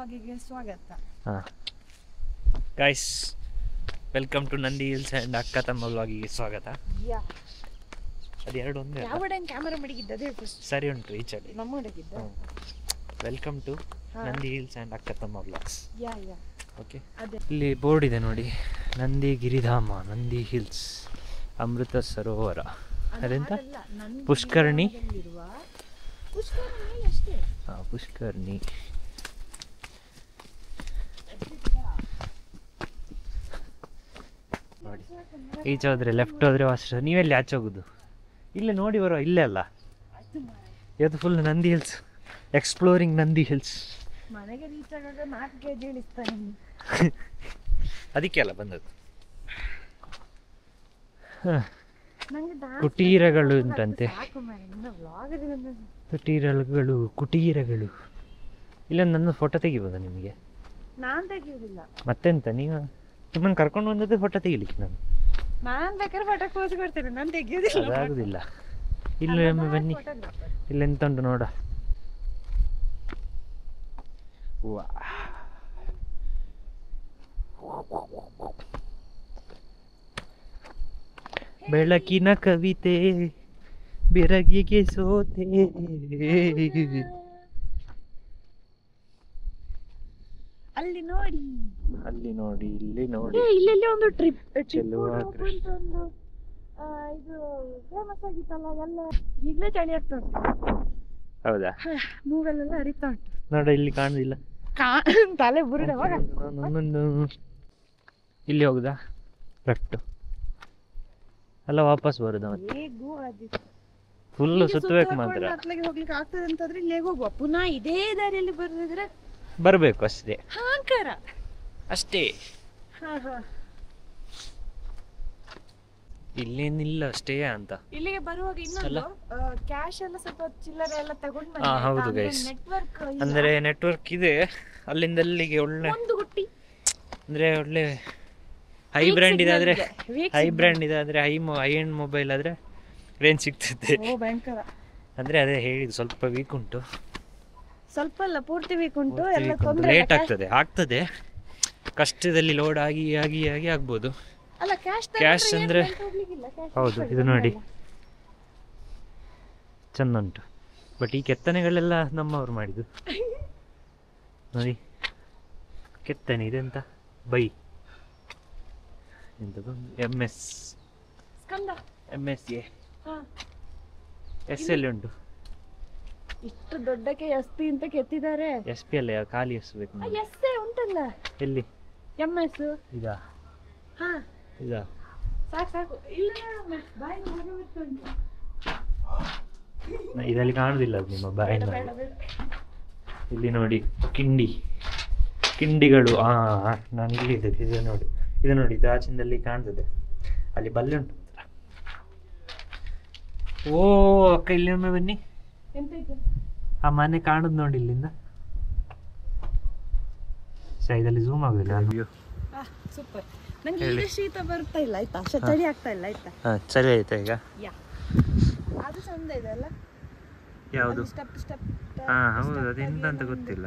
ವ್ಲಾಗಿಗೆ ಸ್ವಾಗತ. Guys, welcome to Nandi Hills and ಅಕ್ಕ ತಮ್ಮ ವ್ಲಾಗಿಗೆ ಸ್ವಾಗತ. ಅದೆರಡು ಒಂದೇ ಕ್ಯಾಮೆರಾ ಮಡಿಗಿದ್ದದೆ ಸರಿ ಉಂಟು ಈಚೆ ನಮ್ಮ ಮಡಗಿದ್ದ. Welcome to Nandi Hills and ಅಕ್ಕ ತಮ್ಮ ವ್ಲಾಗ್ಸ್. ಓಕೆ, ಅದೇ ಇಲ್ಲಿ ಬೋರ್ಡ್ ಇದೆ ನೋಡಿ, ನಂದಿ ಗಿರಿಧಾಮ, ನಂದಿ ಹಿಲ್ಸ್, ಅಮೃತ ಸರೋವರ, ಅದೆಂತ ಪುಷ್ಕರಣಿ. ಪುಷ್ಕರಣಿ ನೋಡಿ, ಈಚೆ ಹೋದ್ರೆ ಲೆಫ್ಟ್ ಹೋದ್ರೆ ವಾಸ. ನೀವೆಲ್ಲಿ ಆಚೆ ಹೋಗುದು? ಇಲ್ಲೇ ನೋಡಿ ಬರುವ, ಇಲ್ಲೇ ಅಲ್ಲ, ಇವತ್ತು full Nandi hills, exploring Nandi hills. ಮನೆಗೆ ರೀಚ್ ಆಗಾಗ 4 kg ಇಳಿಸ್ತಾನೆ. ಅದಕ್ಕೆ ಅಲ್ಲ ಬಂದದ್ದು. ಕುಟೀರಗಳು ಉಂಟಂತೆ, ಕುಟೀರಗಳು. ಇಲ್ಲ, ನನ್ನ ಫೋಟೋ ತೆಗಿಬೋದಾ ನಿಮಗೆ? ನಾನ್ ತೆಗಿಯುವುದಿಲ್ಲ. ಮತ್ತೆಂತ, ನೀವು ನಿಮ್ಮನ್ನು ಕರ್ಕೊಂಡು ಬಂದದ್ದು ಫೋಟೋ ತೆಗಿಲಿಕ್ಕೆ. ನಾನ್ ಬೇಕಾದ್ರೆ ಫೋಟೋ ಪೋಸ್ ಕೊಡ್ತೇನೆ, ನಾನು ತೆಗಿಯೋದಿಲ್ಲ. ಅದಾಗುದಿಲ್ಲ. ಇಲ್ಲ ಒಮ್ಮೆ ಬನ್ನಿ, ಇಲ್ಲೆಂತ ಉಂಟು ನೋಡ. ವಾ, ಬೆಳಕಿನ ಕವಿತೆ, ಬೆರಗಿಗೆ ಸೋತೆ. ಅಲ್ಲಿ ನೋಡಿ, ಅಲ್ಲಿ ನೋಡಿ, ಇಲ್ಲಿ ನೋಡಿ, ಇಲ್ಲೆಲ್ಲಿ ಒಂದು ಟ್ರಿಪ್ ಇದು ಫೇಮಸ್ ಆಗಿತ್ತಲ್ಲ, ಎಲ್ಲ ಈಗಲೇ ಚಳಿ ಆಗ್ತಾ ಉಂಟು. ಹೌದಾ? ಮೂಗಲ್ಲೆಲ್ಲ ಹರಿತಾ ಉಂಟು ನೋಡ, ಇಲ್ಲಿ ಕಾಣುದಿಲ್ಲ, ತಲೆ ಬುರುಡ. ಇಲ್ಲಿ ಹೋಗುದಾ? ಲೆಫ್ಟ್ ಅಲ್ಲ, ವಾಪಸ್ ಬರುದಾ? ಮತ್ತೆ ಫುಲ್ ಸುತ್ತಬೇಕು ಮಾತ್ರ. ಹೋಗ್ಲಿಕ್ಕೆ ಆಗ್ತದೆ ಅಂತಂದ್ರೆ ಇಲ್ಲೇ ಹೋಗುವ, ಪುನಃ ಇದೇ ದಾರಿಯಲ್ಲಿ ಬರೋದಿದ್ರೆ ಬರ್ಬೇಕು ಅಷ್ಟೇ. ಹಾಂಕರ ಅಷ್ಟೇ, ಇಲ್ಲೇನಿಲ್ಲ ಅಷ್ಟೇ ಅಂತ. ಇಲ್ಲಿಗೆ ಬರುವಾಗ ಇನ್ನೊಂದು ಕ್ಯಾಶ್ ಎಲ್ಲ ಸ್ವಲ್ಪ ಚಿಲ್ಲರೆ ಎಲ್ಲ ತಗೊಂಡು ಹೌದು ಗೈಸ್, ನೆಟ್ವರ್ಕ್ ಅಂದ್ರೆ ನೆಟ್ವರ್ಕ್ ಇದೆ ಅಲ್ಲಿಂದ ಅಲ್ಲಿಗೆ. ಒಳ್ಳೆ ಒಂದು ಗುಟ್ಟಿ ಅಂದ್ರೆ ಒಳ್ಳೆ ಹೈ ಬ್ರ್ಯಾಂಡ್ ಇದಾದ್ರೆ, ಹೈ ಬ್ರ್ಯಾಂಡ್ ಇದಾದ್ರೆ, ಹೈ ಎಂಡ್ ಮೊಬೈಲ್ ಆದ್ರೆ ರೇಂಜ್ ಸಿಗ್ತದೆ. ಭಯಂಕರ. ಅಂದ್ರೆ ಅದೇ ಹೇಳಿದ್ದು, ಸ್ವಲ್ಪ ವೀಕ್ ಉಂಟು, ಸ್ವಲ್ಪ ಅಲ್ಲ ಪೂರ್ತಿ ವೀಕ್ ಉಂಟು. ಎಲ್ಲ ತೊಂದ್ರೆ, ಲೇಟ್ ಆಗ್ತದೆ ಕಷ್ಟದಲ್ಲಿ ಲೋಡ್ ಆಗಿ ಆಗಿ ಆಗಿ ಆಗ್ಬೋದು. ಅಲ್ಲ ಕ್ಯಾಶ್ ಅಂದ್ರೆ ಹೌದು. ಇದು ನೋಡಿ ಚಂದ ಉಂಟು, ಬಟ್ ಈ ಕೆತ್ತನೆಗಳೆಲ್ಲ ನಮ್ಮವ್ರು ಮಾಡಿದ್ದು ನೋಡಿ. ಕೆತ್ತನೆ ಇದೆಂತ ಬೈ ಎಂತದು, MS ಎಸ್ ಎಲ್ಲಿ ಉಂಟು? ಇಷ್ಟು ದೊಡ್ಡಕ್ಕೆ SP ಅಂತ ಕೆತ್ತಿದ್ದಾರೆ. SP ಅಲ್ಲ, ಖಾಲಿ ಎಸ್ ಬೇಕು. ಎಸ್ ಉಂಟಲ್ಲ, ಎಲ್ಲಿ? MS ಇದಾ? ಇದಾ? ಸಾಕು. ಇಲ್ಲ, ಇದರಲ್ಲಿ ಕಾಣುದಿಲ್ಲ ಅದು ನಿಮ್ಮ ಬಾಯಿನ. ಇಲ್ಲಿ ನೋಡಿ, ಕಿಂಡಿಗಳು. ನಾನು ಇಲ್ಲಿ ಇದೆ, ಇದು ನೋಡಿ, ದಾಚಿಂದಲ್ಲಿ ಕಾಣ್ತದೆ. ಅಲ್ಲಿ ಬಲ್ಲೆ ಉಂಟು. ಓ ಅಕ್ಕ, ಇಲ್ಲಿ ಒಮ್ಮೆ ಬನ್ನಿ. ಆ ಮನೆ ಕಾಣುದು ನೋಡಿ ಇಲ್ಲಿಂದ. ಇದರಲ್ಲಿ ಝೂಮ್ ಆಗುದಿಲ್ಲ. ಸೂಪರ್. ನಂಗೆ ಈಗ ಶೀತ ಬರ್ತಾ ಇಲ್ಲ ಆಯ್ತಾ, ಚಳಿ ಆಗ್ತಾ ಇಲ್ಲ ಆಯ್ತಾ. ಚಳಿ ಆಯ್ತಾ ಈಗ? ಅದು ಚಂದ ಇದೆ ಅಲ್ಲ. ಯಾವುದು? ಸ್ಟೆಪ್. ಹೌದು, ಅದೆಂತ ಅಂತ ಗೊತ್ತಿಲ್ಲ.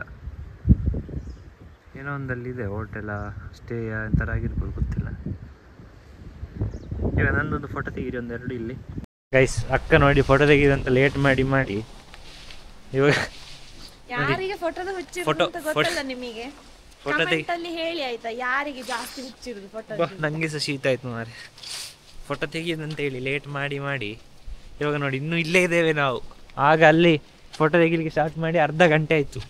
ಏನೋ ಒಂದಲ್ಲಿ ಇದೆ, ಹೋಟೆಲ ಸ್ಟೇ ಎಂತರ ಆಗಿರ್ಬೋದು, ಗೊತ್ತಿಲ್ಲ. ಈಗ ನಂದೊಂದು ಫೋಟೋ ತೆಗೀರಿ, ಒಂದೆರಡು ಇಲ್ಲಿ. ಗೈಸ್, ಅಕ್ಕ ನೋಡಿ ಫೋಟೋ ತೆಗೀರಂತ ಲೇಟ್ ಮಾಡಿ ಇವಾಗ ಯಾರಿಗೆ ಫೋಟೋದ ಹುಚ್ಚಿರೋದು ಅಂತ ಗೊತ್ತಲ್ಲ ನಿಮಗೆ? ಕಮೆಂಟ್ ಅಲ್ಲಿ ಹೇಳಿ ಆಯ್ತಾ, ಯಾರಿಗೆ ಜಾಸ್ತಿ ಹುಚ್ಚಿರೋದು ಫೋಟೋ. ನಂಗೆ ಸಹ ಶೀತ ಆಯ್ತು ಮಾರೆ, ಫೋಟೋ ತೆಗಿಯೋದಂತ ಹೇಳಿ ಲೇಟ್ ಮಾಡಿ ಇವಾಗ ನೋಡಿ ಇನ್ನೂ ಇಲ್ಲೇ ಇದ್ದೇವೆ ನಾವು. ಆಗ ಅಲ್ಲಿ ಫೋಟೋ ತೆಗಿಲಿಕ್ಕೆ ಸ್ಟಾರ್ಟ್ ಮಾಡಿ ಅರ್ಧ ಗಂಟೆ ಆಯ್ತು.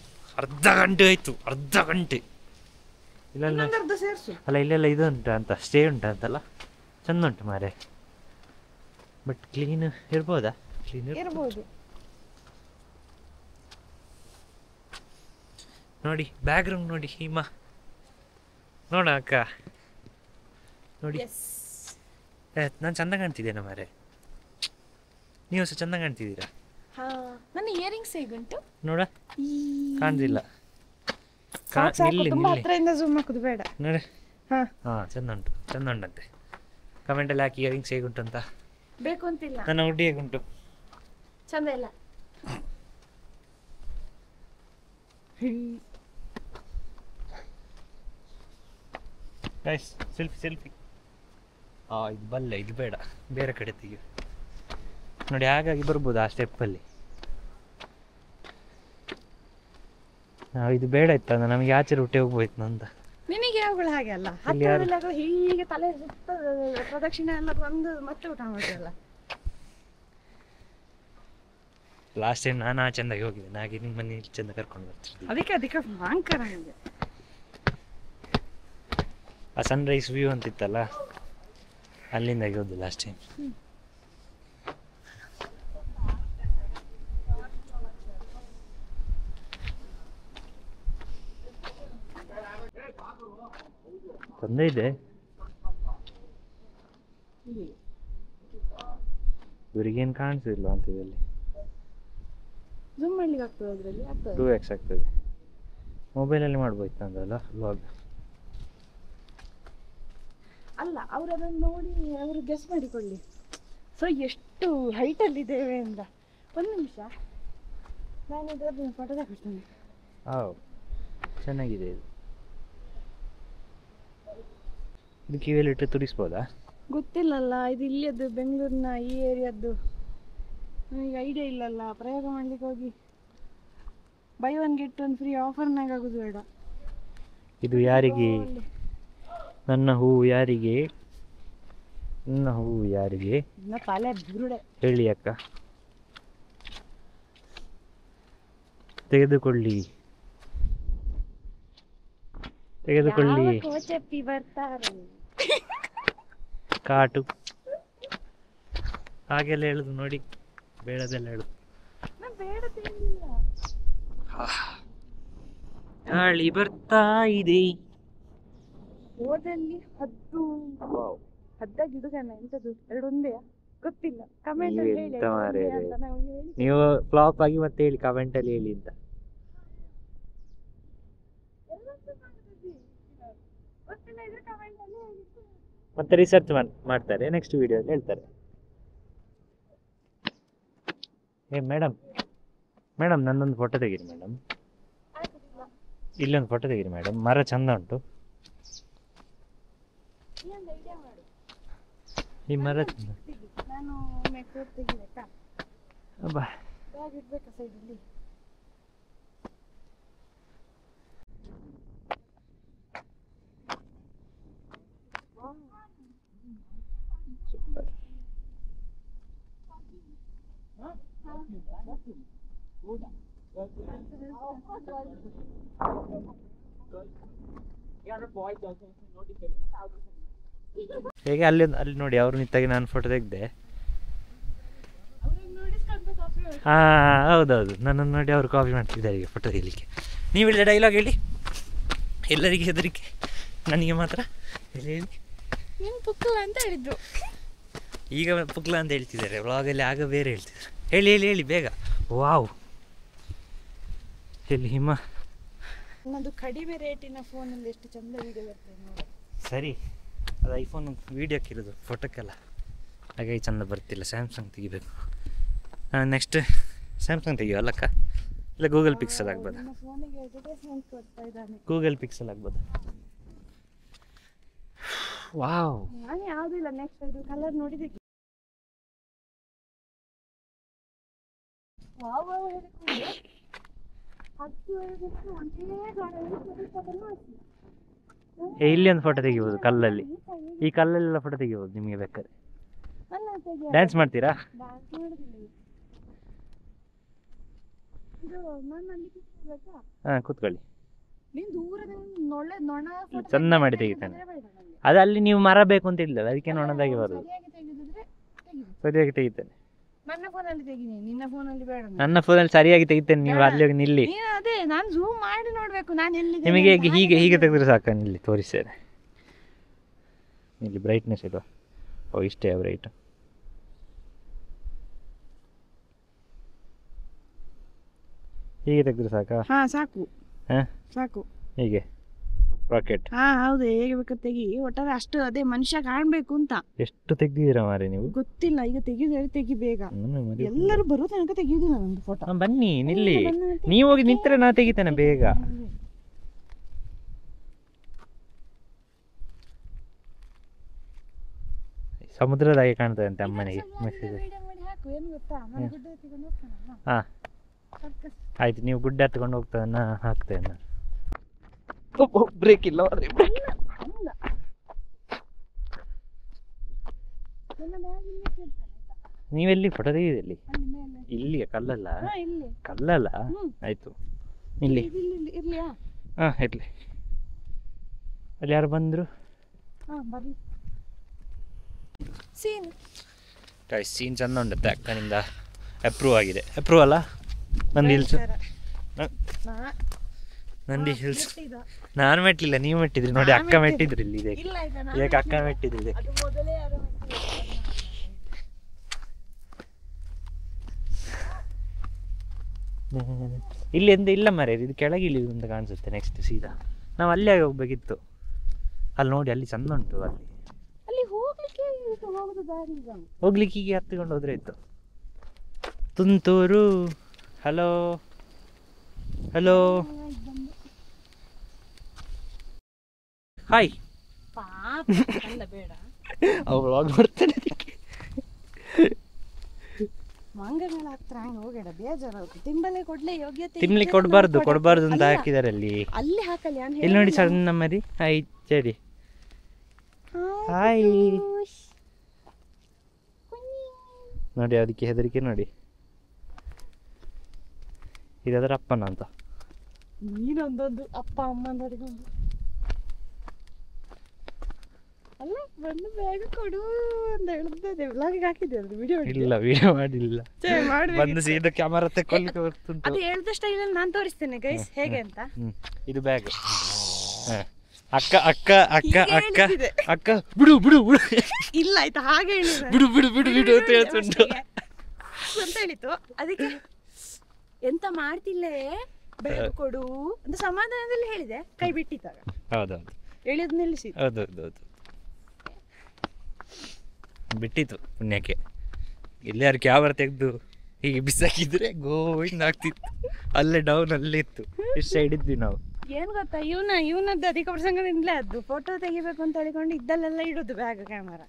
ಇಲ್ಲೆಲ್ಲ ಅಲ್ಲ, ಇಲ್ಲೆಲ್ಲ ಇದು ಉಂಟು ಅಂತ, ಸ್ಟೇ ಉಂಟು ಅಂತಲ್ಲ, ಚಂದ ಉಂಟು ಮಾರೆ. But clean ಇರ್ಬೋದಾ? ಕ್ಲೀನ್ ಇರ್ಬೋದು. ನೋಡಿ ಬ್ಯಾಕ್ ಗ್ರೌಂಡ್ ನೋಡಿ, ಹಿಮ ನೋಡ ಅಕ್ಕ, ನೋಡಿ. ನಾನು ಚಂದ ಕಾಣ್ತಿದ್ದೇನೆ ಮಾರೆ, ನೀವು ಸಹ ಚಂದ ಕಾಣ್ತಿದ್ದೀರಾ. ನನ್ನ ಇಯರಿಂಗ್ಸ್ ಹೇಗುಂಟು ನೋಡ, ಕಾಣ್ತಿಲ್ಲ. ತುಂಬಾ ಹತ್ರದಿಂದ ಝೂಮ್ ಹಾಕುದು ಬೇಡ ನೋಡಿ. ಚಂದ ಉಂಟಂತೆ. ಕಮೆಂಟಲ್ಲಿ ಹಾಕಿ ಇಯರಿಂಗ್ಸ್ ಹೇಗುಂಟು ಅಂತ. ಬೇಕು ಅಂತಿಲ್ಲ, ನನ್ನ ಹುಡ್ಡಿ ಹೇಗುಂಟು? ಚಂದ ಇಲ್ಲ. ಗೈಸ್ ಸೆಲ್ಫಿ ಇದು ಬಲ್ಲ, ಇದು ಬೇಡ, ಬೇರೆ ಕಡೆ ತೆಗಿ ನೋಡಿ. ಹಾಗಾಗಿ ಬರ್ಬೋದು ಆ ಸ್ಟೆಪ್ಪಲ್ಲಿ. ಇದು ಬೇಡ ಇತ್ತ, ನಮಗೆ ಆಚೆ ರೂಟೆ ಹೋಗ್ಬೋಯ್ತು ಅಂತ. ನಿನಗೆ ಯಾವಾಗಲೂ ಹಾಗೆ ಅಲ್ಲ, ಹತ್ತಿರದಲ್ಲಿ ಹೀಗೆ ತಲೆ ಸುತ್ತ ಪ್ರದಕ್ಷಿಣೆ ಎಲ್ಲ ಬಂದು ಮತ್ತೆ ಊಟ ಮಾಡ್ತೀವಲ್ಲ. ಲಾಸ್ಟ್ ಟೈಮ್ ನಾನು ಆ ಚೆಂದಾಗಿ ಹೋಗಿದ್ದೇನೆ, ಹಾಗೆ ನಿಮ್ಮನ್ನ ಇಲ್ಲಿ ಚೆಂದ ಕರ್ಕೊಂಡು ಬರ್ತಿದ್ದೆ. ಅದಕ್ಕೆ ಭಯಂಕರ ನನಗೆ ಆ ಸನ್ರೈಸ್ ವ್ಯೂ ಅಂತಿತ್ತಲ್ಲ, ಅಲ್ಲಿಂದಾಗಿ ಹೋದ್ದು ಲಾಸ್ಟ್ ಟೈಮ್. ತೊಂದರೆ ಇದೆ ಇವರಿಗೇನು ಕಾಣಿಸಿಲ್ಲ ಅಂತ ಇದರಲ್ಲಿ. ಜೂಮ್ ಮಾಡ್ಲಿಕ್ಕೆ ಆಗ್ತದೆ, ಅದರಲ್ಲಿ 2x ಆಗ್ತದೆ. ಮೊಬೈಲಲ್ಲಿ ಮಾಡ್ಬೋಯ್ತು ಅಂದಲ್ಲ ವ್ಲಾಗ್. ಅಲ್ಲ, ಅವರು ಅದನ್ನು ನೋಡಿ ಅವರು ಗೆಸ್ ಮಾಡಿಕೊಳ್ಳಿ. ಸೊ ಎಷ್ಟು ಹೈಟಲ್ಲಿ ಇದ್ದೇವೆ ಅಂತ. ಒಂದು ನಿಮಿಷ, ನಾನು ಇದರ ಫೋಟೋ ತಗೊಳ್ತೇನೆ. ಚೆನ್ನಾಗಿದೆ ಇದು. ಇದು ಕಿವಿಯಲ್ಲಿಟ್ಟು ತುರಿಸ್ಬೋದಾ? ಗೊತ್ತಿಲ್ಲಲ್ಲ, ಇದು ಇಲ್ಲಿಯದ್ದು, ಬೆಂಗಳೂರಿನ ಈ ಏರಿಯಾದ್ದು. ನನಗೆ ಐಡಿಯಾ ಇಲ್ಲಲ್ಲ. ಪ್ರಯೋಗ ಮಾಡ್ಲಿಕ್ಕೆ ಹೋಗಿ ಬೈ 1 get 1 ಫ್ರೀ ಆಫರ್ನಾಗ ಆಗೋದು ಬೇಡ. ಇದು ಯಾರಿಗೆ? ನನ್ನ ಹೂವು ಯಾರಿಗೆ? ನನ್ನ ಹೂವು ಯಾರಿಗೆ? ತಲೆ ಬುರುಡೆ ಹೇಳಿ ಅಕ್ಕ. ತೆಗೆದುಕೊಳ್ಳಿ ತೆಗೆದುಕೊಳ್ಳಿ. ಕೋಚಪ್ಪಿ ಬರ್ತಾರೆ ಕಾಟು ಹಾಗೆಲ್ಲ ಹೇಳುದು ನೋಡಿ, ಬೇಡದೆಲ್ಲ ಹೇಳುದು. ಗಾಳಿ ಬರ್ತಾ ಇದೆ. ಓದಲ್ಲಿ ಹದ್ದ ಗಿಡುಗನ ಎಂತದು ಎರಡು ಒಂದೇ ಗೊತ್ತಿಲ್ಲ. ಕಮೆಂಟ್ ಅಲ್ಲಿ ಹೇಳಿ ಅಂತ ನಾವು ಹೇಳಿ. ನೀವು ಫ್ಲಾಪ್ ಆಗಿ ಮತ್ತೆ ಹೇಳಿ, ಕಮೆಂಟ್ ಅಲ್ಲಿ ಹೇಳಿ ಅಂತ. ಮತ್ತೆ ರಿಸರ್ಚ್ ಮಾಡ್ತಾರೆ, ನೆಕ್ಸ್ಟ್ ವಿಡಿಯೋದಲ್ಲಿ ಹೇಳ್ತಾರೆ. ಮೇಡಮ್ ನನ್ನೊಂದು ಫೋಟೋ ತೆಗೀರಿ ಮೇಡಮ್. ಇಲ್ಲೊಂದು ಫೋಟೋ ತೆಗೀರಿ ಮೇಡಮ್, ಮರ ಚಂದ ಉಂಟು. ಈ ಮರ ಚಂದ. ಸೂಪರ್. ಹೇಗೆ ಅಲ್ಲಿ ನೋಡಿ, ಅವ್ರು ನಿಂತಾಗಿ ನಾನು ಫೋಟೋ ತೆಗೆದೆ. ಹೌದೌದು, ನನ್ನನ್ನು ನೋಡಿ ಅವರು ಕಾಪಿ ಮಾಡ್ತಿದ್ದಾರೆ ಈಗ ಫೋಟೋ ತೆಗಿಲಿಕ್ಕೆ. ನೀವು ಹೇಳಿದ ಡೈಲಾಗ್ ಹೇಳಿ. ಎಲ್ಲರಿಗೆ ಹೆದರಿಕೆ, ನನಗೆ ಮಾತ್ರ ಹೇಳಿ. ಪುಕ್ಕಲ ಅಂತ ಹೇಳಿದ್ರು, ಈಗ ಪುಕ್ಲ ಅಂತ ಹೇಳ್ತಿದ್ದಾರೆ. ವ್ಲಾಗಲ್ಲಿ ಆಗ ಬೇರೆ ಹೇಳ್ತಿದ್ದಾರೆ. ಹೇಳಿ ಹೇಳಿ ಹೇಳಿ ಬೇಗ. ವಾವ್, ಎಲ್ಲಿ ಹಿಮ. ನನ್ನದು ಕಡಿಮೆ ರೇಟಿನ ಫೋನಲ್ಲಿ ಎಷ್ಟು ಚಂದ ವಿಡಿಯೋ ಬರ್ತದೆ ನೋಡಿ. ಸರಿ, ಅದು ಐಫೋನ್ ವೀಡಿಯೋಕ್ಕಿರೋದು, ಫೋಟೋಕ್ಕೆಲ್ಲ ಹಾಗಾಗಿ ಚಂದ ಬರ್ತಿಲ್ಲ. ಸ್ಯಾಮ್ಸಂಗ್ ತೆಗಿಬೇಕು. ನೆಕ್ಸ್ಟ್ ಸ್ಯಾಮ್ಸಂಗ್ ತೆಗಿಯೋ ಅಲ್ಲಕ್ಕ? ಇಲ್ಲ ಗೂಗಲ್ ಪಿಕ್ಸೆಲ್ ಆಗ್ಬೋದಾ? ಗೂಗಲ್ ಪಿಕ್ಸೆಲ್ ಆಗ್ಬೋದಾ? ವಾವ್, ನಾನು ಯಾವುದೂ ಇಲ್ಲ. ನೆಕ್ಸ್ಟ್ ಇದು ಕಲರ್ ನೋಡಿದೆ. ಇಲ್ಲಿ ಒಂದು ಫೋಟೋ ತೆಗಿಬೋದು ಕಲ್ಲಲ್ಲಿ. ಈ ಕಲ್ಲಲ್ಲೆಲ್ಲ ಫೋಟೋ ತೆಗಿಬೋದು ನಿಮಗೆ ಬೇಕಾದ್ರೆ. ಡ್ಯಾನ್ಸ್ ಮಾಡ್ತೀರಾ? ಹಾಂ, ಕೂತ್ಕೊಳ್ಳಿ. ಚಂದ ಮಾಡಿ ತೆಗಿತಾನೆ. ಅದು ಅಲ್ಲಿ ನೀವು ಮರ ಬೇಕು ಅಂತ ಹೇಳಿಲ್ಲ, ಅದಕ್ಕೆ ನೊಣದಾಗಿ ಬರೋದು. ಸರಿಯಾಗಿ ತೆಗಿತಾನೆ. ನನ್ನ ಫೋನಲ್ಲಿ ತೆಗಿನಿ, ನಿನ್ನ ಫೋನಲ್ಲಿ ಬೇಡ. ನನ್ನ ಫೋನಲ್ಲಿ ಸರಿಯಾಗಿ ತೆಗಿತೇನೆ, ನೀವು ಅಲ್ಲಿ ಹೋಗಿ ನಿಲ್ಲಿ. ಅದೇ ನಾನು ಝೂಮ್ ಮಾಡಿ ನೋಡ್ಬೇಕು ನಾನು ಎಲ್ಲಿ. ನಿಮಗೆ ಹೀಗೆ ಹೀಗೆ ತೆಗೆದ್ರೆ ಸಾಕ. ಇಲ್ಲಿ ತೋರಿಸ್ತೇನೆ, ಇಲ್ಲಿ ಬ್ರೈಟ್ನೆಸ್ ಇಲ್ವಾ? ಓ, ಇಷ್ಟೇ ಬ್ರೈಟ್. ಹೀಗೆ ತೆಗೆದ್ರೆ ಸಾಕಾ? ಹಾ, ಸಾಕು. ಹಾ, ಸಾಕು. ಹೀಗೆ ರಾಕೆಟ್. ಹಾ, ಹೌದು, ಹೇಗೆ ಬೇಕಾದ್ರೆ ತೆಗಿ. ಒಟ್ಟಾರೆ ಅಷ್ಟು ಅದೇ ಮನುಷ್ಯ ಕಾಣ್ಬೇಕು ಅಂತ. ಎಷ್ಟು ತೆಗ್ದಿದ್ದೀರಾ ಮಾರೆ ನೀವು? ಗೊತ್ತಿಲ್ಲ, ಈಗ ತೆಗಿ ಬೇಗ. ಎಲ್ಲರೂ ಬರೋ ತನಕ ತೆಗಿಯುವುದಿಲ್ಲ ನಂದು ಫೋಟೋ. ಬನ್ನಿ, ನಿಲ್ಲಿ. ನೀವು ಹೋಗಿ ನಿಂತರೆ ನಾ ತೆಗಿತೇನೆ ಬೇಗ. ಸಮುದ್ರದಾಗೆ ಕಾಣ್ತದೆ ಅಂತೆ ಅಮ್ಮನಿಗೆ ಮೆಸೇಜ್. ವಿಡಿಯೋ ಮಾಡಿ ಹಾಕು. ಏನು ಗೊತ್ತಾ, ನಾನು ಗುಡ್ಡ ಎತ್ತಿಕೊಂಡು ಹೋಗ್ತಾನಲ್ಲ, ಹಾಂ ಸರ್ಕಸ್. ಆಯ್ತು, ನೀವು ಗುಡ್ಡ ಹತ್ಕೊಂಡು ಹೋಗ್ತದನ್ನ ಹಾಕ್ತೇನೆ ನಾನು. ಬ್ರೇಕ್ ಇಲ್ಲ ಅಲ್ಲ, ಅಲ್ಲ. ನನ್ನ ಬ್ಯಾಗ್ ಇಲ್ಲೇ ಕೇಳ್ತಾನೆ ಆಯ್ತಾ? ನೀವೆಲ್ಲಿ ಫೋಟೋ ತೆಗೆದಲ್ಲಿ? ಅಲ್ಲಿ ಮೇಲೆ. ಇಲ್ಲಿ ಕಲ್ಲಲ್ಲ? ಹಾ, ಇಲ್ಲಿ. ಕಲ್ಲಲ್ಲ? ಆಯಿತು ಇಲ್ಲಿ. ಇಲ್ಲಿ ಇರ್ಲಿಯಾ? ಹಾಂ ಇರಲಿ. ಅಲ್ಲಿ ಯಾರು ಬಂದರು? ಹಾಂ, ಬರ್ಲಿ. ಸೀನ್ ಸೀನ್ ಚಂದ ಉಂಟತ್ತೆ. ಅಕ್ಕನಿಂದ ಅಪ್ರೂವ್ ಆಗಿದೆ. ಅಪ್ರೂವ್ ಅಲ್ಲ? ನಂದಿ ಹಿಲ್ಸ್. ನಂದಿ ಹಿಲ್ಸ್ ನಾನು ಮೆಟ್ಟಿಲ್ಲ, ನೀವು ಮೆಟ್ಟಿದ್ರಿ ನೋಡಿ. ಅಕ್ಕ ಮೆಟ್ಟಿದ್ರಿ ಇಲ್ಲಿ. ಇದಕ್ಕೆ ಅಕ್ಕ ಮೆಟ್ಟಿದ್ರಿ ಇದಕ್ಕೆ. ಇಲ್ಲಿ ಎಂತ ಇಲ್ಲ ಮರೆ, ಇದು ಕೆಳಗೆ ಇಳಿಯುದು ಅಂತ ಕಾಣಿಸುತ್ತೆ. ನೆಕ್ಸ್ಟ್ ಸೀದಾ ನಾವು ಅಲ್ಲೇ ಹೋಗ್ಬೇಕಿತ್ತು. ಅಲ್ಲಿ ನೋಡಿ, ಅಲ್ಲಿ ಚಂದ ಉಂಟು. ಅಲ್ಲಿ ಹೋಗ್ಲಿಕ್ಕೆ ಹೋಗುದು ದಾರಿ ಈಗ. ಹೋಗ್ಲಿಕ್ಕೆ ಹೀಗೆ ಹತ್ಕೊಂಡು ಹೋದ್ರೆ ಇತ್ತು. ತುಂತೂರು. Hello hello hi. ಪಾಪ ಅಲ್ಲ, ಬೇಡ. ಅವ್ರು ವ್ಲಾಗ್ ಮಾಡ್ತಾನೆ. ಮಂಗಗಳ ಹತ್ರ ಹಂಗೆ ಹೋಗಬೇಡ, ಬೇಜಾರಾಗುತ್ತೆ. ತಿಂಬಲೆ ಕೊಡ್ಲೆ ಯೋಗ್ಯತೆ. ತಿನ್ಲಿಕ್ಕೆ ಕೊಡಬಾರ್ದು ಅಂತ ಹಾಕಿದಾರೆ ಅಲ್ಲಿ. ಅಲ್ಲಿ ಹಾಕಲಿ. ಇಲ್ಲಿ ನೋಡಿ ಸಣ್ಣ ಮರಿ. ಹಾಯ್ ಸರಿ. ಹಾಯ್ ನೋಡಿ, ಅದಕ್ಕೆ ಹೆದರಿಕೆ ನೋಡಿ. ಇದರ ಅಪ್ಪನ ಅಂತ. ನೀನೊಂದೊಂದು ಅಪ್ಪ ಅಮ್ಮ ನೋಡಿಕೊಂಡು ಅಲ್ಲ ಬಂದು ಬೇಗ ಕೊಡು ಅಂತ ಹೇಳ್ತಿದ್ದೆ. ವ್ಲಾಗಿಗೆ ಹಾಕಿದ್ದೆ ಅದು ವಿಡಿಯೋ. ಇಲ್ಲ, ವಿಡಿಯೋ ಮಾಡಿಲ್ಲ. ಬಂದು ಸೀದಾ ಕ್ಯಾಮರಾ ತಗೊಳ್ಳಿಕ್ಕೆ ಬರ್ತುಂಟು. ಅದು ಹೇಳ್ದ ಸ್ಟೈಲಲ್ಲಿ ನಾನು ತೋರಿಸ್ತೇನೆ ಗೈಸ್ ಹೇಗೆ ಅಂತ. ಇದು ಬ್ಯಾಗ್. ಅಕ್ಕ ಅಕ್ಕ ಅಕ್ಕ ಅಕ್ಕ ಅಕ್ಕ ಬಿಡು ಬಿಡು ಬಿಡು. ಇಲ್ಲ ಆಯ್ತಾ, ಹಾಗೆ ಹೇಳಿದ್ರೆ ಬಿಡು ಬಿಡು ಬಿಡು ಬಿಡು ಅಂತ ಹೇಳ್ತುಂಟು ಅಂತ ಹೇಳಿತು. ಅದಕ್ಕೆ ಎಂತ ಮಾಡ್ತಿಲ್ಲೇ, ಬೇಗ ಕೊಡು ಅಂತ ಸಮಾಧಾನದಲ್ಲಿ ಹೇಳಿದೆ. ಕೈ ಬಿಟ್ಟಿದ್ದಾಗ ಹೌದೌದು ಹೇಳಿದ್ ನಿಲ್ಲಿಸಿ. ಹೌದೌದೌದು ಬಿಟ್ಟಿತ್ತು ಪುಣ್ಯಕ್ಕೆ. ಎಲ್ಲಾರು ಕ್ಯಾಮರಾ ತೆಗೆದು ಹೀಗೆ ಬಿಸಾಕಿದ್ರೆ ಗೋವಿಂದ ಆಗ್ತಿತ್ತು. ಅಲ್ಲೇ ಡೌನ್ ಅಲ್ಲೇ ಇತ್ತು. ಎಷ್ಟು ಸೈಡ್ ಇದ್ವಿ ನಾವು. ಏನ್ ಗೊತ್ತಾ, ಇವನದ್ದು ಅಧಿಕ ಪ್ರಸಂಗದಿಂದಲೇ ಅದು ಫೋಟೋ ತೆಗಿಬೇಕು ಅಂತ ಹೇಳಿಕೊಂಡು ಇದ್ದಲ್ಲೆಲ್ಲ ಇಡೋದು ಬ್ಯಾಗ್ ಕ್ಯಾಮರಾ.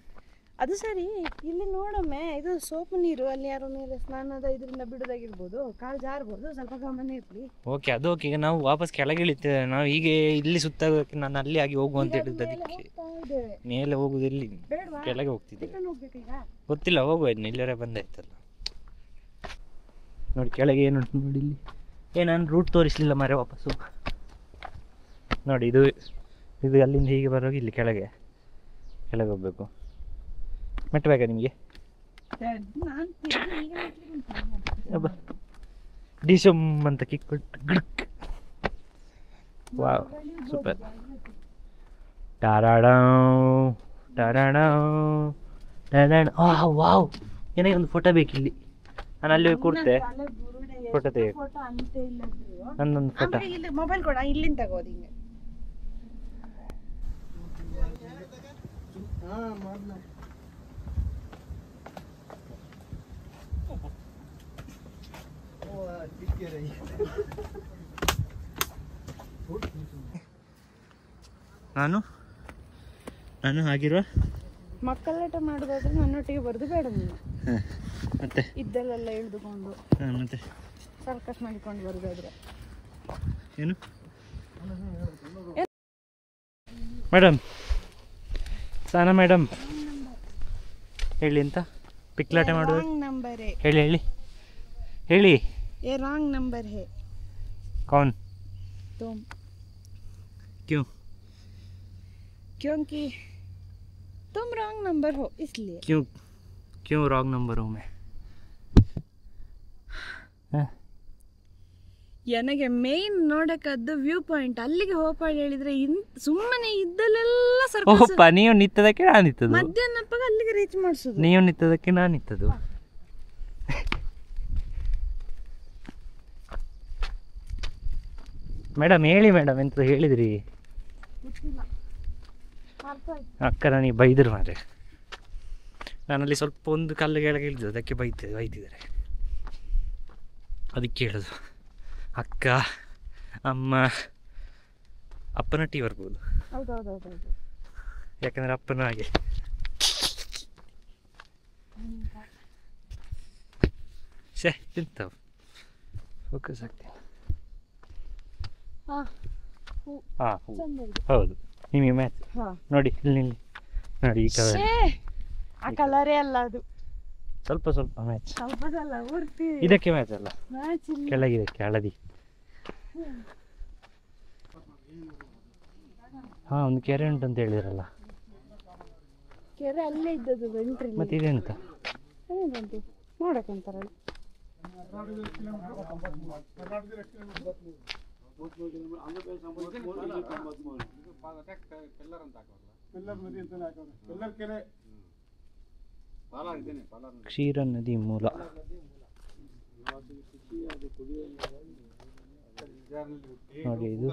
ಅದು ಸರಿ. ಇಲ್ಲಿ ನೋಡೊಮ್ಮೆ ಇದು ಸೋಪು ನೀರು ಅಲ್ಲಿ ಯಾರೋ ಮೇಲೆ ಸ್ನಾನದ ಇದರಿಂದ ಬಿಡೋದಾಗಿರ್ಬೋದು, ಕಾಲು ಜಾರ್ಬೋದು, ಸ್ವಲ್ಪ ಗಮನ ಇರ್ಲಿ. ಓಕೆ, ಅದು ಓಕೆ. ಈಗ ನಾವು ವಾಪಸ್ ಕೆಳಗೆ ಇಳಿತೇವೆ. ನಾವು ಹೀಗೆ ಇಲ್ಲಿ ಸುತ್ತಾಗೋಕೆ ನಾನು ಅಲ್ಲಿ ಆಗಿ ಹೋಗುವ ಅಂತ ಹೇಳಿದ್ದು. ಅದಕ್ಕೆ ಮೇಲೆ ಹೋಗುದು ಎಲ್ಲಿ, ಕೆಳಗೆ ಹೋಗ್ತಿದ್ದೆ. ಗೊತ್ತಿಲ್ಲ, ಹೋಗುವ ಇಲ್ಲರೇ ಬಂದಾಯ್ತಲ್ಲ. ನೋಡಿ ಕೆಳಗೆ ಏನುಂಟು ನೋಡಿ ಇಲ್ಲಿ. ನಾನು ರೂಟ್ ತೋರಿಸಲಿಲ್ಲ ಮಾರೆ ವಾಪಸ್ಸು. ನೋಡಿ ಇದು ಅಲ್ಲಿಂದ ಹೀಗೆ ಬರೋಗಿ ಇಲ್ಲಿ ಕೆಳಗೆ ಹೋಗ್ಬೇಕು. ಮೆಟ್ಟಬೇಕಾ ನಿಮಗೆ? ಡಿಶಮ್ ಅಂತ ಕಿಕ್ ಕೊಟ್ಟು ಗ್ರಿಕ್. Wow super. ವಾವ್, ನನಗೆ ಒಂದು ಫೋಟೋ ಬೇಕಿಲ್ಲಿ. ನಾನು ಅಲ್ಲಿ ಹೋಗಿ ಕೊಡ್ತೆ ಫೋಟೋ ತೆಗೆ. ನನ್ನೊಂದು ಫೋಟೋ. ಮೊಬೈಲ್ ಕೊಡ, ಇಲ್ಲಿಂದ ತಗೋದು ಹಿಂಗೆ. ನಾನು ಆಗಿರುವ ಮಕ್ಕಳಾಟ ಮಾಡೋದಾದ್ರೆ ನನ್ನೊಟ್ಟಿಗೆ ಬರೋದು ಬೇಡ. ನೀನು ಮತ್ತೆ ಇದ್ದಲ್ಲೆಲ್ಲ ಇಳಿದುಕೊಂಡು ಮತ್ತೆ ಸರ್ಕಸ್ ಮಾಡಿಕೊಂಡು ಬರೋದಾದ್ರೆ ಏನು ಮೇಡಮ್? ಸಾನಾ ಮೇಡಮ್ ಹೇಳಿ ಅಂತ ಪಿಕ್ಲಾಟೆ ಮಾಡೋದು. ಹೇಳಿ ಹೇಳಿ ಹೇಳಿ. ये रॉन्ग नंबर है. कौन? तुम. क्यों? क्योंकि तुम रॉन्ग नंबर हो इसलिए. क्यों रॉन्ग नंबर हूँ मैं? ನನಗೆ ಮೇನ್ ನೋಡಕ್ಕದ್ದು ವ್ಯೂ ಪಾಯಿಂಟ್. ಅಲ್ಲಿಗೆ ಹೋಪಾಡಿ ಹೇಳಿದ್ರೆ ಸುಮ್ಮನೆ ಇದ್ದಲ್ಲೆಲ್ಲ ಸರ್ಕಸ್. ನೀವು ನಿತ್ತದಕ್ಕೆ ನಾನು ನಿತ್ತದು. ಮಧ್ಯಾಹ್ನಪ್ಪಾಗ ಅಲ್ಲಿಗೆ ರೀಚ್ ಮಾಡಿಸೋದು. ನೀವು ನಿತ್ತದಕ್ಕೆ ನಾನು ನಿತ್ತದು. ಮೇಡಮ್ ಹೇಳಿ ಮೇಡಮ್, ಎಂತ ಹೇಳಿದ್ರಿ? ಅಕ್ಕ ನನಗೆ ಬೈದರು ಮಾರೆ. ನಾನಲ್ಲಿ ಸ್ವಲ್ಪ ಒಂದು ಕಲ್ಲು ಕೆಳಗೆ ಇಳಿದು ಅದಕ್ಕೆ ಬೈತಿದ್ದಾರೆ. ಅದಕ್ಕೆ ಹೇಳೋದು ಅಕ್ಕ ಅಮ್ಮ ಅಪ್ಪನ ಟೀ ಬರ್ಬೋದು. ಹೌದೌದೌದು. ಯಾಕಂದ್ರೆ ಅಪ್ಪನ ಹಾಗೆ ಶೇ ತಿಂತಾವ ಫೋಕಸ್ ಆಗ್ತೀನಿ. ಹಾಂ ಹಾಂ ಚಂದ ಇದೆ. ಹೌದು ನಿಮಗೆ ಮ್ಯಾಚ್ ಹಾಂ ನೋಡಿ ಇಲ್ಲಿ ನಿಲ್ಲಿ ನೋಡಿ ಈ ಕಲರ್ ಆ ಕಲರೇ ಅಲ್ಲ ಅದು, ಸ್ವಲ್ಪ ಸ್ವಲ್ಪ ಮ್ಯಾಚ್. ಸ್ವಲ್ಪದಲ್ಲ ಪೂರ್ತಿ ಇದಕ್ಕೆ ಮ್ಯಾಚ್ ಅಲ್ಲ, ಮ್ಯಾಚ್ ಇಲ್ಲ. ಕೆಳಗಿದಕ್ಕೆ ಹಳದಿ. ಹಾಂ ಒಂದು ಕೆರೆ ಉಂಟು ಅಂತ ಹೇಳಿದ್ರಲ್ಲ, ಕೆರೆ ಅಲ್ಲೇ ಇದ್ದದ್ದು ಎಂಟ್ರಿ. ಮತ್ತೆ ಇದೆಂತ ಏನಂತು ನೋಡಕ್ಕಂತಾರಲ್ಲ. ಕ್ಷೀರ ನದಿ ಮೂಲ. ನೋಡಿ ಇದು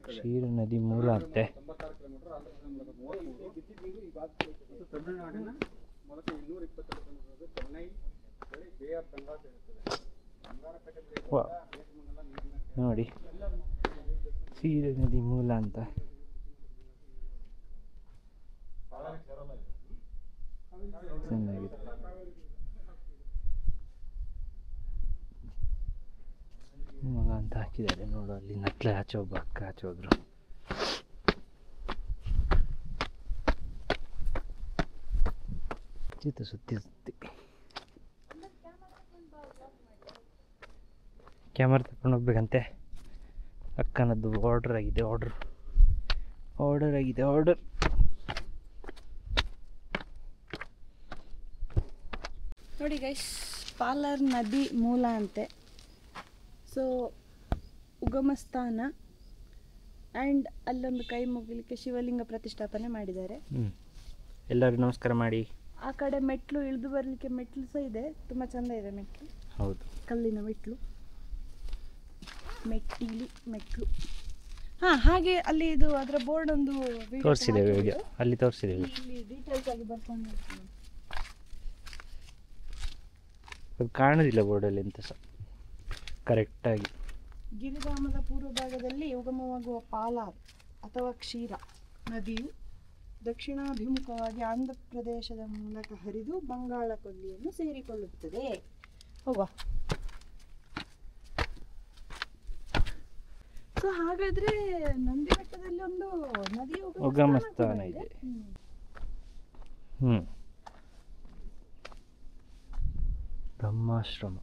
ಕ್ಷೀರ ನದಿ ಮೂಲ ಅಂತೆ. ನೋಡಿ ಕ್ಷೀರ ನದಿ ಮೂಲ ಅಂತ. ಚೆನ್ನಾಗಿದೆ. ಮೂಲ ಅಂತ ಹಾಕಿದ್ದಾರೆ ನೋಡು. ಅಲ್ಲಿ ನಟ್ಲೆ ಆಚೆ ಒಬ್ಬ ಅಕ್ಕ ಆಚೆ ಹೋದ್ರು. ಚಿತ್ರ ಸುತ್ತಿ ಸುತ್ತಿ ಕ್ಯಾಮರಾ ತಗೊಂಡು ಹೋಗ್ಬೇಕಂತೆ. ಅಕ್ಕನದ್ದು ಆರ್ಡರ್ ಆಗಿದೆ, ಆರ್ಡರ್ ಆಗಿದೆ. ನೋಡಿ ಗೈಸ್, ಪಾಲಾರ್ ನದಿ ಮೂಲ ಅಂತೆ. ಸೊ ಉಗಮ ಸ್ಥಾನ ಆ್ಯಂಡ್ ಅಲ್ಲೊಂದು ಕೈ ಮುಗಿಲಿಕ್ಕೆ ಶಿವಲಿಂಗ ಪ್ರತಿಷ್ಠಾಪನೆ ಮಾಡಿದ್ದಾರೆ. ಎಲ್ಲರೂ ನಮಸ್ಕಾರ ಮಾಡಿ. ಆ ಕಡೆ ಮೆಟ್ಲು ಇಳಿದು ಬರಲಿಕ್ಕೆ ಮೆಟ್ಲು ಸಹ ಇದೆ, ತುಂಬ ಚಂದ ಇದೆ ಮೆಟ್ಲು. ಹೌದು, ಕಲ್ಲಿನ ಮೆಟ್ಲು. ಹಾಂ, ಹಾಗೆ ಅಲ್ಲಿ ಇದು ಅದರ ಬೋರ್ಡ್ ಒಂದು ತೋರಿಸಿದ್ದೇವೆ ವಿಡಿಯೋ, ಅಲ್ಲಿ ತೋರಿಸಿದ್ದೇವೆ. ಇಲ್ಲಿ ಡೀಟೇಲ್ಸ್ ಆಗಿ ಬರ್ಕೊಂಡು ಅದು ಕಾಣೋದಿಲ್ಲ ಬೋರ್ಡಲ್ಲಿ ಎಂತ ಸಹ ಕರೆಕ್ಟಾಗಿ. ಗಿರಿಧಾಮದ ಪೂರ್ವ ಭಾಗದಲ್ಲಿ ಉಗಮವಾಗುವ ಪಾಲಾರ್ ಅಥವಾ ಕ್ಷೀರ ನದಿಯು ದಕ್ಷಿಣಾಭಿಮುಖವಾಗಿ ಆಂಧ್ರ ಪ್ರದೇಶದ ಮೂಲಕ ಹರಿದು ಬಂಗಾಳ ಕೊಲ್ಲಿಯನ್ನು ಸೇರಿಕೊಳ್ಳುತ್ತದೆ. ಹೋಗುವ. ಸೊ ಹಾಗಾದ್ರೆ ನಂದಿ ಬೆಟ್ಟದಲ್ಲಿ ಒಂದು ನದಿಯ ಉಗಮ ಸ್ಥಾನ ಇದೆ. ಬ್ರಹ್ಮಾಶ್ರಮ.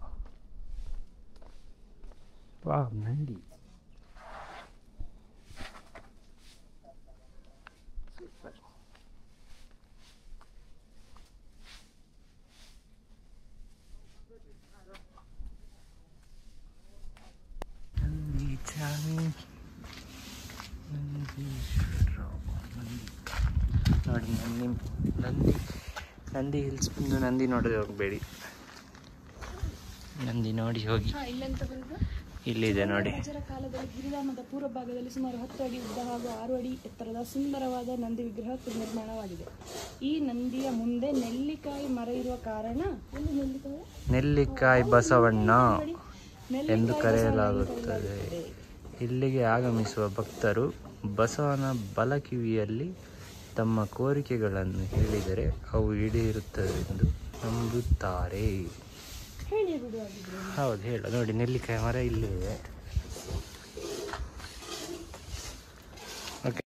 ವಾವ್, ನಂದಿ. ಸೂಪರ್. ನಂದಿ ಚಾಮಿ ನೋಡಿ. ನಂದಿ ಹಿಲ್ಸ್ ಬಂದು ನಂದಿ ನೋಡದೆ ಹೋಗಬೇಡಿ, ನಂದಿ ನೋಡಿ ಹೋಗಿ. ಇಲ್ಲಿದೆ ನೋಡಿ. ರಾಜರ ಕಾಲದಲ್ಲಿ ಗಿರಿಧಾಮದ ಪೂರ್ವ ಭಾಗದಲ್ಲಿ ಸುಮಾರು 10 ಅಡಿ ಉದ್ದ ಹಾಗೂ 6 ಅಡಿ ಎತ್ತರದ ಸುಂದರವಾದ ನಂದಿ ವಿಗ್ರಹ ನಿರ್ಮಾಣವಾಗಿದೆ. ಈ ನಂದಿಯ ಮುಂದೆ ನೆಲ್ಲಿಕಾಯಿ ಮರ ಇರುವ ಕಾರಣ ನೆಲ್ಲಿಕಾಯಿ ಬಸವಣ್ಣ ಎಂದು ಕರೆಯಲಾಗುತ್ತದೆ. ಇಲ್ಲಿಗೆ ಆಗಮಿಸುವ ಭಕ್ತರು ಬಸವನ ಬಲಕಿವಿಯಲ್ಲಿ ತಮ್ಮ ಕೋರಿಕೆಗಳನ್ನು ಹೇಳಿದರೆ ಅವು ಈಡೇರುತ್ತವೆಂದು ನಂಬುತ್ತಾರೆ. ಹೌದು, ಹೇಳ ನೋಡಿ. ನೆಲ್ಲಿಕಾಯಿ ಮರ ಇಲ್ಲೇ ಇದೆ. ಓಕೆ,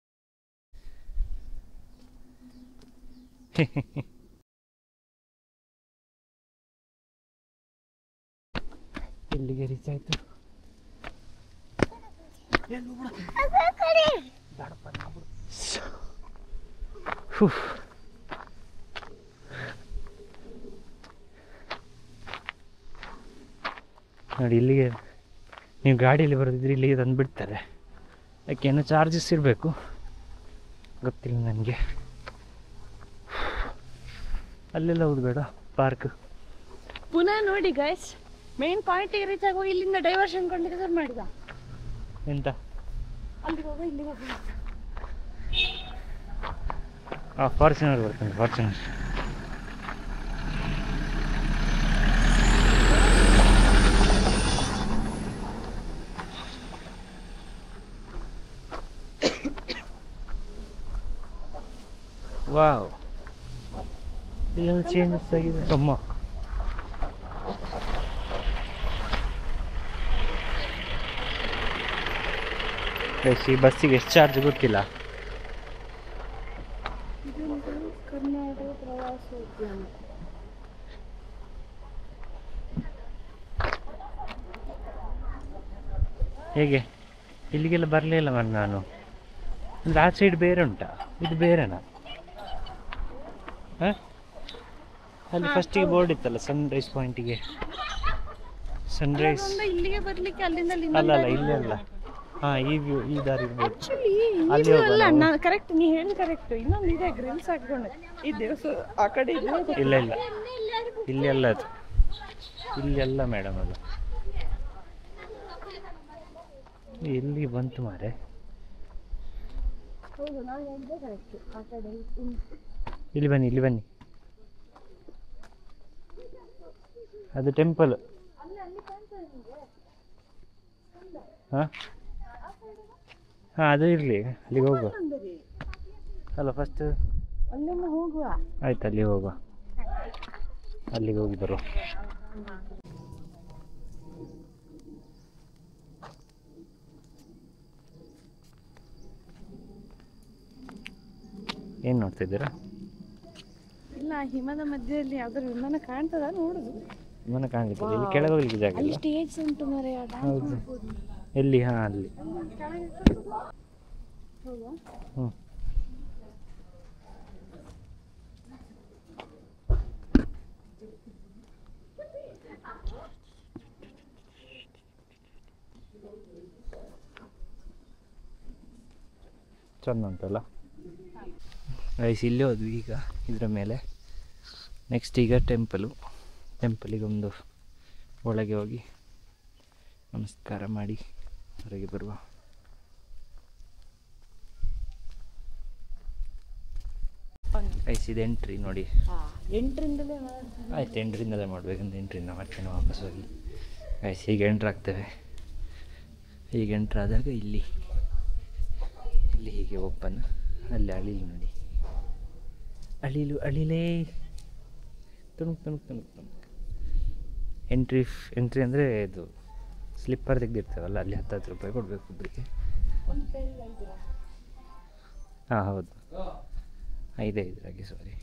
ಇಲ್ಲಿಗೆ ರೀಚ್ ಆಯ್ತು. ನೋಡಿ, ಇಲ್ಲಿಗೆ ನೀವು ಗಾಡಿಯಲ್ಲಿ ಬರೋದಿದ್ರೆ ಇಲ್ಲಿಗೆ ತಂದು ಬಿಡ್ತಾರೆ. ಅದಕ್ಕೇನು ಚಾರ್ಜಸ್ ಇರಬೇಕು, ಗೊತ್ತಿಲ್ಲ ನನಗೆ. ಅಲ್ಲೆಲ್ಲ ಹೋಗುದು ಬೇಡ, ಪಾರ್ಕ್. ಪುನಃ ನೋಡಿ ಗೈಸ್, ಮೇನ್ ಪಾಯಿಂಟಿಗೆ ರೀಚ್ ಆಗೋ ಇಲ್ಲಿಂದ ಡೈವರ್ಷನ್ ಕೊಂಡ್ಲಿಕ್ಕೆ ಶುರು ಮಾಡಿದ. ಎಂತ ಅಲ್ಲಿಗೆ ಹೋಗೋ ಇಲ್ಲಿಗೆ ಹೋಗೋ. ಫಾರ್ಚುನರ್ ಬರ್ತೇನೆ, ಫಾರ್ಚುನರ್. ವಾವ್, ಇಲ್ಲೊಂದು ಚೇಂಜಸ್ ಆಗಿದೆ ಅಮ್ಮ. ಈ ಬಸ್ಸಿಗೆ ಎಷ್ಟು ಚಾರ್ಜ್ ಗೊತ್ತಿಲ್ಲ. ಕರ್ನಾಟಕ ಪ್ರವಾಸೋದ್ಯಮ. ಹೇಗೆ ಇಲ್ಲಿಗೆಲ್ಲ ಬರಲಿಲ್ಲ ನಾನು. ಅಂದರೆ ಆ ಸೈಡ್ ಬೇರೆ ಉಂಟಾ, ಇದು ಬೇರೆನಾ? ಹಾಂ, ಅಲ್ಲಿ ಫಸ್ಟಿಗೆ ಬೋರ್ಡ್ ಇತ್ತಲ್ಲ ಸನ್ರೈಸ್ ಪಾಯಿಂಟಿಗೆ. ಸನ್ರೈಸ್ ಇಲ್ಲಿಗೆ ಬರ್ಲಿಕ್ಕೆ ಅಲ್ಲಿಂದ ಅಲ್ಲ ಅಲ್ಲ, ಇಲ್ಲಿ ಅಲ್ಲ. ಹಾಂ, ಈ ವ್ಯೂ, ಈ ದಾರಿ ಇರ್ಬೋದು. ಅಲ್ಲಿ ಅಲ್ಲ, ನಾನು ಕರೆಕ್ಟ್, ನೀ ಹೇಳಿ ಕರೆಕ್ಟ್. ಇನ್ನೊಂದು ಇದೆ ಗ್ರಿಲ್ಸ್ ಹಾಕೊಂಡೆ ಈ ದೇವಸ ಆ ಕಡೆ ಇದೆ. ಇಲ್ಲ ಇಲ್ಲ, ಇಲ್ಲಿ ಅಲ್ಲ, ಅದು ಇಲ್ಲಿ ಅಲ್ಲ ಮೇಡಮ್, ಅದು ಎಲ್ಲಿ ಬಂತು ಮಾರೆ. ಹೌದು, ನಾನು ಹೇಳಿದೆ ಕರೆಕ್ಟ್. ಆ ಕಡೆ ಇಲ್ಲಿ ಬನ್ನಿ, ಇಲ್ಲಿ ಬನ್ನಿ. ಅದು ಟೆಂಪಲ್. ಹಾಂ ಹಾಂ, ಅದು ಇರಲಿ, ಅಲ್ಲಿಗೆ ಹೋಗುವ. ಅಲ್ಲ ಫಸ್ಟ್ ಅಲ್ಲೊಮ್ಮೆ ಹೋಗುವ. ಆಯ್ತು, ಅಲ್ಲಿ ಹೋಗುವ, ಅಲ್ಲಿಗೆ ಹೋಗಿ ಬರುವ. ಏನು ನೋಡ್ತಾ ಇದ್ದೀರಾ? ಇಲ್ಲ, ಹಿಮದ ಮಧ್ಯದಲ್ಲಿ ಯಾವ್ದಾದ್ರು ವಿಮಾನ ಕಾಣ್ತದ ನೋಡುದು. ವಿಮಾನ ಕಾಣಲಿಕ್ಕೆ ಇಲ್ಲಿ ಕೆಳಗೆ ಹೋಗ್ಲಿಕ್ಕೆ ಜಾಗ ಅಲ್ಲಿ ಇಲ್ಲ. ಸ್ಟೇಜ್ ಉಂಟು ಮರೆ. ಹೌದು, ಎಲ್ಲಿ? ಹಾಂ, ಅಲ್ಲಿ. ಹ್ಞೂ, ಚಂದ ಉಂಟಲ್ಲ. ರೈಸ್ ಇಲ್ಲಿ ಹೋದ್ವಿ ಈಗ ಇದರ ಮೇಲೆ. ನೆಕ್ಸ್ಟ್ ಈಗ ಟೆಂಪಲಿಗೆ ಒಂದು ಒಳಗೆ ಹೋಗಿ ನಮಸ್ಕಾರ ಮಾಡಿ ಹೊರಗೆ ಬರುವ. ರೈಸ್ ಇದು ಎಂಟ್ರಿ ನೋಡಿ. ಎಂಟ್ರಿಂದಲೇ ಆಯ್ತು, ಎಂಟ್ರಿಂದಲೇ ಮಾಡಬೇಕಂತ ಎಂಟ್ರಿಂದ ಮತ್ತೆ ವಾಪಸ್ ಹೋಗಿ ರೈಸ್ ಹೀಗೆ ಎಂಟ್ರ್ ಆಗ್ತೇವೆ. ಹೀಗೆ ಎಂಟ್ರ್ ಆದಾಗ ಇಲ್ಲಿ ಹೀಗೆ ಓಪನ್, ಅಲ್ಲಿ ಅಳಿಲು ನೋಡಿ, ಅಳಿಲೇ ತುಣುಕ್. ಎಂಟ್ರಿ ಅಂದರೆ ಇದು ಸ್ಲಿಪ್ಪರ್ ತೆಗೆದಿರ್ತೇವಲ್ಲ, ಅಲ್ಲಿ 10 ರೂಪಾಯಿ ಕೊಡಬೇಕು ಒಬ್ಬರಿಗೆ. ಹಾಂ ಹೌದು, 5 ಸಾರಿ.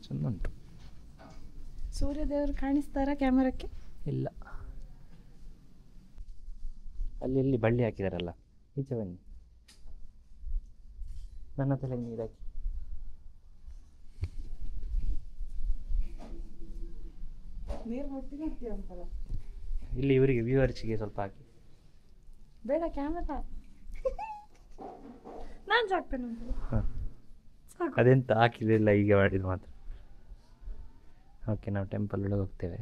ಚಂದ ಉಂಟು. ಸೂರ್ಯದೇವರು ಕಾಣಿಸ್ತಾರ ಕ್ಯಾಮರಕ್ಕೆ? ಇಲ್ಲ, ಅಲ್ಲಿ ಬಳ್ಳಿ ಹಾಕಿದಾರಲ್ಲ. ಈಚೆ ಬನ್ನಿ, ನನ್ನ ತಲೆಗೆ ನೀರು ಹಾಕಿ. ಇಲ್ಲಿ ಇವರಿಗೆ ವ್ಯೂವರ್ಸ್ಗೆ ಸ್ವಲ್ಪ ಹಾಕಿ. ಬೇಡ, ಕ್ಯಾಮರಾ ನಾನು ಸಾಕ್ತೇನೆ. ಹಾಂ, ಅದೆಂತ ಹಾಕಿದಿಲ್ಲ, ಈಗ ಮಾಡಿದ್ದು ಮಾತ್ರ. ಓಕೆ, ನಾವು ಟೆಂಪಲ್ ಒಳಗೆ ಹೋಗ್ತೇವೆ.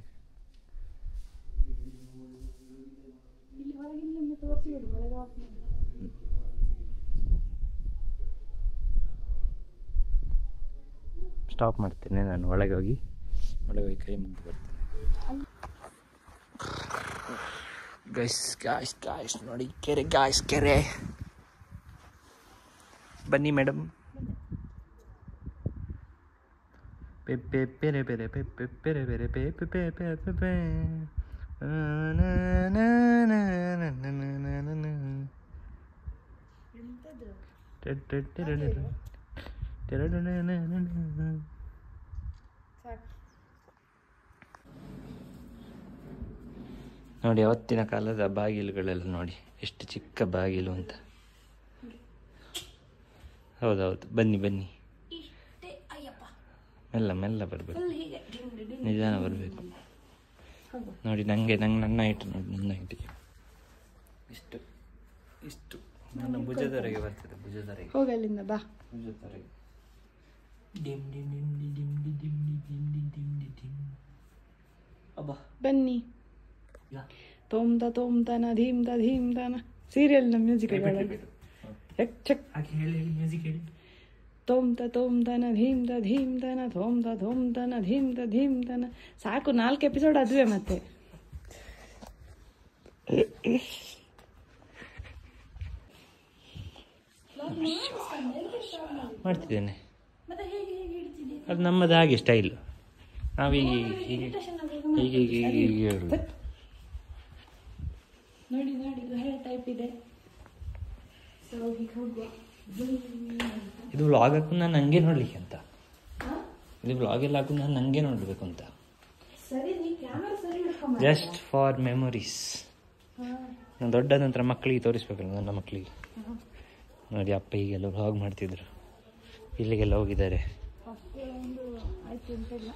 ಸ್ಟಾಪ್ ಮಾಡ್ತೇನೆ ನಾನು. ಒಳಗೆ ಹೋಗಿ ಕೈ ಮುಗ್ದು ಬರ್ತೇನೆ. ಗಾಯ್ಸ್ ನೋಡಿ, ಕೆರೆ. ಬನ್ನಿ ಮೇಡಮ್. ನೋಡಿ, ಅವತ್ತಿನ ಕಾಲದ ಬಾಗಿಲುಗಳೆಲ್ಲ ನೋಡಿ, ಎಷ್ಟು ಚಿಕ್ಕ ಬಾಗಿಲು ಅಂತ. ಹೌದೌದು, ಬನ್ನಿ ಮೆಲ್ಲ ಬರಬೇಕು, ನಿಧಾನ ಬರಬೇಕು. ನೋಡಿ, ನನ್ನ ಹೈಟ್ ನೋಡಿ, ನನ್ನ ಹೈಟಿಗೆ ಇಷ್ಟು ನನ್ನ ಭುಜದವರೆಗೆ ಬರ್ತದೆ. ಹೋಗಲ್ಲಿಂದ ಬಾ. ಭುಜದವರೆಗೆ ಬನ್ನಿ. ತೋಮ್ತನ ಧೀಮ್ತನ ಸೀರಿಯಲ್ನ ಮ್ಯೂಸಿಕ್ ತೋಮ್ತನ ಧೀಮ್ತನ ತೋಮ್ತನ ಧೀಮ್ತನ. ಸಾಕು, 4 ಎಪಿಸೋಡ್ ಅದುವೆ ಮತ್ತೆ. ಮಾಡ್ತಿದ್ದೇನೆ. ಮತ್ತೆ ಹೇಗೆ ಹೇಗೆ ಹಿಡ್ತಿದ್ದೆ? ಅದು ನಮ್ಮದು ಹಾಗೆ ಸ್ಟೈಲ್. ನಾವೀಗ ಹೀಗೆ ಹೀಗೆ ಹೀಗೆ ಹೀಗೆ ಹೇಳುದು. ನೋಡಿ ನೋಡಿ ಇದು ಹೇರ್ ಟೈಪ್ ಇದೆ. ಸೊ ಹೀಗೆ ಹೋಗುವ. ಇದು ವ್ಲಾಗ್ ಹಾಕೊಂಡು ನಾನು ಹಂಗೆ ನೋಡ್ಲಿಕ್ಕೆ ಅಂತ. ಇದು ವ್ಲಾಗ್ ಎಲ್ಲ ಹಾಕೊಂಡು ನಾನು ಹಂಗೆ ನೋಡಬೇಕು ಅಂತ. ಸರಿ ನೀ ಕ್ಯಾಮರಾ ಸರಿ ಹಿಡ್ಕೊಂಬ. Just for memories. ನಾನು ದೊಡ್ಡದ ನಂತರ ಮಕ್ಕಳಿಗೆ ತೋರಿಸ್ಬೇಕಲ್ಲ, ನನ್ನ ಮಕ್ಕಳಿಗೆ. ನೋಡಿ ಅಪ್ಪ ಹೀಗೆಲ್ಲ ವ್ಲಾಗ್ ಮಾಡ್ತಿದ್ರು, ಇಲ್ಲಿಗೆಲ್ಲ ಹೋಗಿದ್ದಾರೆ. ಒಂದು ಆಯ್ತು ಅಂತಿಲ್ಲ.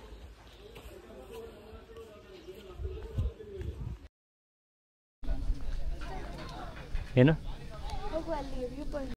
ಏನು ಹೋಗುವ ಅಲ್ಲಿ ವ್ಯೂ ಪಾಯಿಂಟ್.